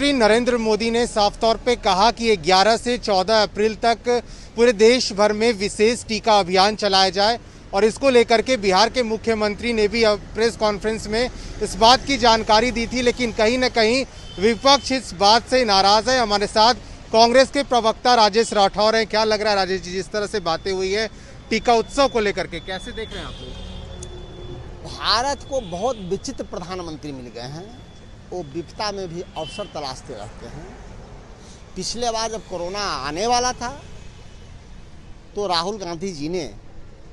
प्रधानमंत्री नरेंद्र मोदी ने साफ तौर पे कहा कि 11 से 14 अप्रैल तक पूरे देश भर में विशेष टीका अभियान चलाया जाए और इसको लेकर के बिहार के मुख्यमंत्री ने भी प्रेस कॉन्फ्रेंस में इस बात की जानकारी दी थी। लेकिन कहीं ना कहीं विपक्ष इस बात से नाराज है। हमारे साथ कांग्रेस के प्रवक्ता राजेश राठौर हैं। क्या लग रहा है राजेश जी, जिस तरह से बातें हुई है टीका उत्सव को लेकर के, कैसे देख रहे हैं आप लोग? भारत को बहुत विचित्र प्रधानमंत्री मिल गए हैं। वो विपदा में भी अवसर तलाशते रहते हैं। पिछले बार जब कोरोना आने वाला था तो राहुल गांधी जी ने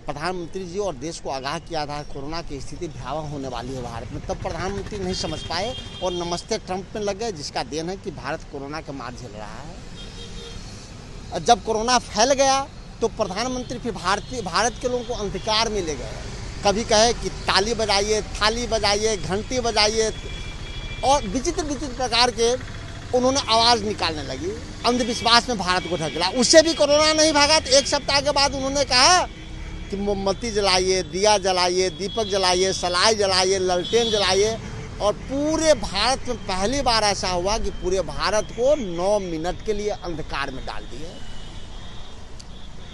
प्रधानमंत्री जी और देश को आगाह किया था कोरोना की स्थिति भयावह होने वाली है भारत में। तब प्रधानमंत्री नहीं समझ पाए और नमस्ते ट्रंप में लग गए, जिसका देन है कि भारत कोरोना के मार झेल रहा है। जब कोरोना फैल गया तो प्रधानमंत्री फिर भारत के लोगों को अंधकार में ले गए। कभी कहे कि ताली बजाइए, थाली बजाइए, घंटी बजाइए और विचित्र विचित्र प्रकार के उन्होंने आवाज़ निकालने लगी। अंधविश्वास में भारत को ढकेला। उससे भी कोरोना नहीं भागा तो एक सप्ताह के बाद उन्होंने कहा कि मोमबत्ती जलाइए, दिया जलाइए, दीपक जलाइए, सलाई जलाइए, ललटेन जलाइए। और पूरे भारत में पहली बार ऐसा हुआ कि पूरे भारत को 9 मिनट के लिए अंधकार में डाल दिए।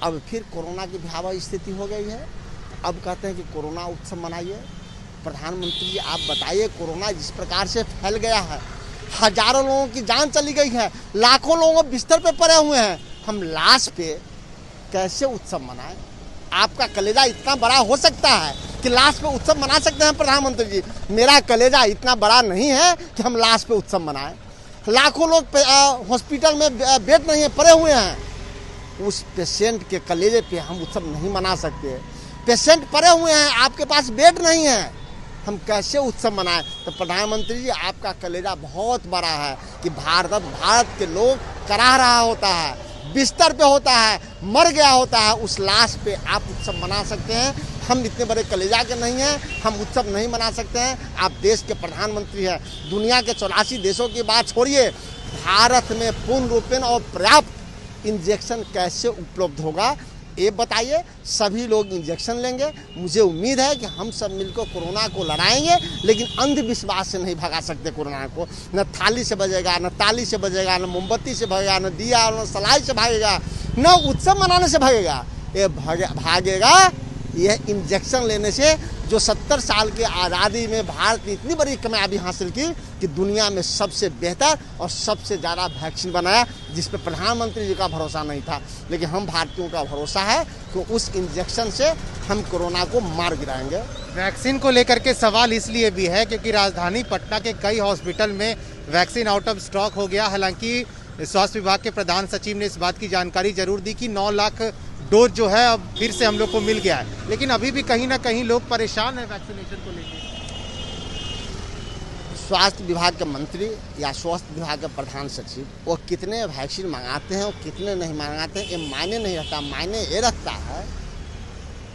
अब फिर कोरोना की भयावह स्थिति हो गई है। अब कहते हैं कि कोरोना उत्सव मनाइए। प्रधानमंत्री जी आप बताइए, कोरोना जिस प्रकार से फैल गया है, हजारों लोगों की जान चली गई है, लाखों लोग बिस्तर पे पड़े हुए हैं। हम लाश पे कैसे उत्सव मनाएं? आपका कलेजा इतना बड़ा हो सकता है कि लाश पे उत्सव मना सकते हैं प्रधानमंत्री जी? मेरा कलेजा इतना बड़ा नहीं है कि हम लाश पे उत्सव मनाएं। लाखों लोग हॉस्पिटल में बेड नहीं है, पड़े हुए हैं। उस पेशेंट के कलेजे पे हम उत्सव नहीं मना सकते। पेशेंट पड़े हुए हैं, आपके पास बेड नहीं है, हम कैसे उत्सव मनाएं? तो प्रधानमंत्री जी आपका कलेजा बहुत बड़ा है कि भारत के लोग कराह रहा होता है, बिस्तर पे होता है, मर गया होता है, उस लाश पे आप उत्सव मना सकते हैं। हम इतने बड़े कलेजा के नहीं हैं, हम उत्सव नहीं मना सकते हैं। आप देश के प्रधानमंत्री हैं। दुनिया के 84 देशों की बात छोड़िए, भारत में पूर्ण रूपेण और पर्याप्त इंजेक्शन कैसे उपलब्ध होगा ये बताइए। सभी लोग इंजेक्शन लेंगे। मुझे उम्मीद है कि हम सब मिलकर कोरोना को लड़ाएंगे, लेकिन अंधविश्वास से नहीं भगा सकते कोरोना को। न थाली से बजेगा, न ताली से बजेगा, न मोमबत्ती से भागेगा, न दिया और न सलाई से भागेगा, न उत्सव मनाने से भागेगा। ये भागेगा यह इंजेक्शन लेने से, जो 70 साल की आज़ादी में भारत ने इतनी बड़ी कामयाबी हासिल की कि दुनिया में सबसे बेहतर और सबसे ज़्यादा वैक्सीन बनाया, जिस पर प्रधानमंत्री जी का भरोसा नहीं था। लेकिन हम भारतीयों का भरोसा है कि उस इंजेक्शन से हम कोरोना को मार गिराएंगे। वैक्सीन को लेकर के सवाल इसलिए भी है क्योंकि राजधानी पटना के कई हॉस्पिटल में वैक्सीन आउट ऑफ स्टॉक हो गया। हालांकि स्वास्थ्य विभाग के प्रधान सचिव ने इस बात की जानकारी जरूर दी कि 9 लाख डोज जो है अब फिर से हम लोग को मिल गया है, लेकिन अभी भी कहीं ना कहीं लोग परेशान हैं वैक्सीनेशन को लेकर। स्वास्थ्य विभाग के मंत्री या स्वास्थ्य विभाग के प्रधान सचिव वो कितने वैक्सीन मंगाते हैं और कितने नहीं मंगाते हैं, ये मायने नहीं रखता। मायने ये रखता है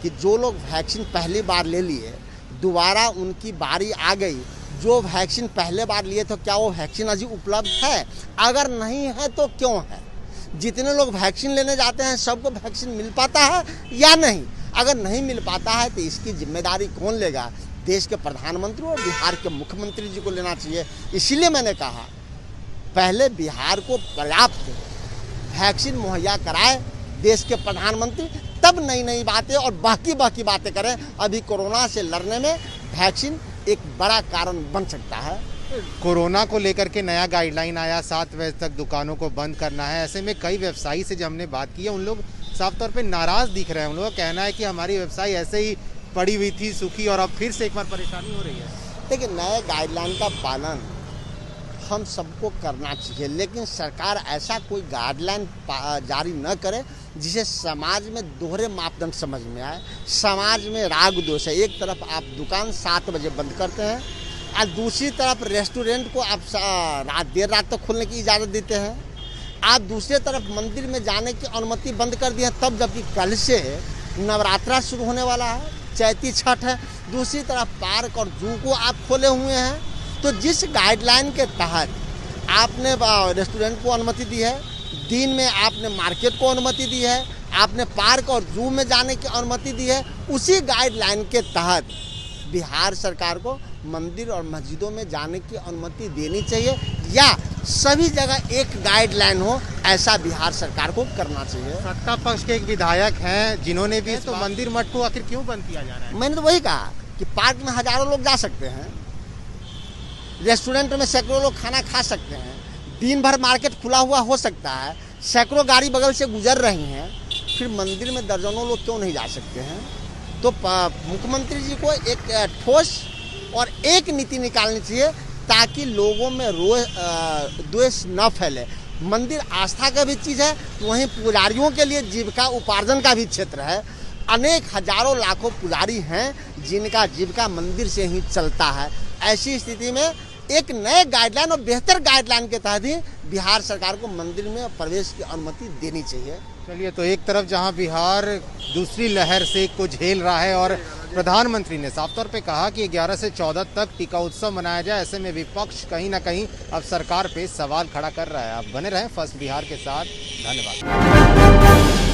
कि जो लोग वैक्सीन पहली बार ले लिए, दोबारा उनकी बारी आ गई, जो वैक्सीन पहले बार लिए तो क्या वो वैक्सीन अभी उपलब्ध है? अगर नहीं है तो क्यों है? जितने लोग वैक्सीन लेने जाते हैं सबको वैक्सीन मिल पाता है या नहीं? अगर नहीं मिल पाता है तो इसकी जिम्मेदारी कौन लेगा? देश के प्रधानमंत्री और बिहार के मुख्यमंत्री जी को लेना चाहिए। इसीलिए मैंने कहा पहले बिहार को पर्याप्त वैक्सीन मुहैया कराए देश के प्रधानमंत्री, तब नई नई बातें और बाकी बातें करें। अभी कोरोना से लड़ने में वैक्सीन एक बड़ा कारण बन सकता है। कोरोना को लेकर के नया गाइडलाइन आया, 7 बजे तक दुकानों को बंद करना है। ऐसे में कई व्यवसायी से जब हमने बात की है, उन लोग साफ तौर पे नाराज दिख रहे हैं। उन लोगों का कहना है कि हमारी व्यवसाय ऐसे ही पड़ी हुई थी सूखी और अब फिर से एक बार परेशानी हो रही है। देखिए, नए गाइडलाइन का पालन हम सबको करना चाहिए, लेकिन सरकार ऐसा कोई गाइडलाइन जारी न करे जिसे समाज में दोहरे मापदंड समझ में आए। समाज में राग दोष है। एक तरफ आप दुकान 7 बजे बंद करते हैं और दूसरी तरफ रेस्टोरेंट को आप देर रात तक खोलने की इजाज़त देते हैं। आप दूसरी तरफ मंदिर में जाने की अनुमति बंद कर दी है, तब जबकि कल से नवरात्रा शुरू होने वाला है, चैती छठ है। दूसरी तरफ पार्क और जू को आप खोले हुए हैं। तो जिस गाइडलाइन के तहत आपने रेस्टोरेंट को अनुमति दी है, दिन में आपने मार्केट को अनुमति दी है, आपने पार्क और जू में जाने की अनुमति दी है, उसी गाइडलाइन के तहत बिहार सरकार को मंदिर और मस्जिदों में जाने की अनुमति देनी चाहिए या सभी जगह एक गाइडलाइन हो, ऐसा बिहार सरकार को करना चाहिए। सत्ता पक्ष के एक विधायक हैं जिन्होंने भी तो मंदिर मठ को आखिर क्यों बंद किया जा रहा है? मैंने तो वही कहा कि पार्क में हजारों लोग जा सकते हैं, रेस्टोरेंट में सैकड़ों लोग खाना खा सकते हैं, दिन भर मार्केट खुला हुआ हो सकता है, सैकड़ों गाड़ी बगल से गुजर रही हैं, फिर मंदिर में दर्जनों लोग क्यों नहीं जा सकते हैं? तो मुख्यमंत्री जी को एक ठोस और एक नीति निकालनी चाहिए ताकि लोगों में द्वेष न फैले। मंदिर आस्था का भी चीज़ है, वहीं पुजारियों के लिए जीविका उपार्जन का भी क्षेत्र है। अनेक हजारों लाखों पुजारी हैं जिनका जीविका मंदिर से ही चलता है। ऐसी स्थिति में एक नए गाइडलाइन और बेहतर गाइडलाइन के तहत ही बिहार सरकार को मंदिर में प्रवेश की अनुमति देनी चाहिए। चलिए, तो एक तरफ जहां बिहार दूसरी लहर से को झेल रहा है और प्रधानमंत्री ने साफ तौर पे कहा कि 11 से 14 तक टीका उत्सव मनाया जाए, ऐसे में विपक्ष कहीं ना कहीं अब सरकार पे सवाल खड़ा कर रहा है। आप बने रहें फर्स्ट बिहार के साथ। धन्यवाद।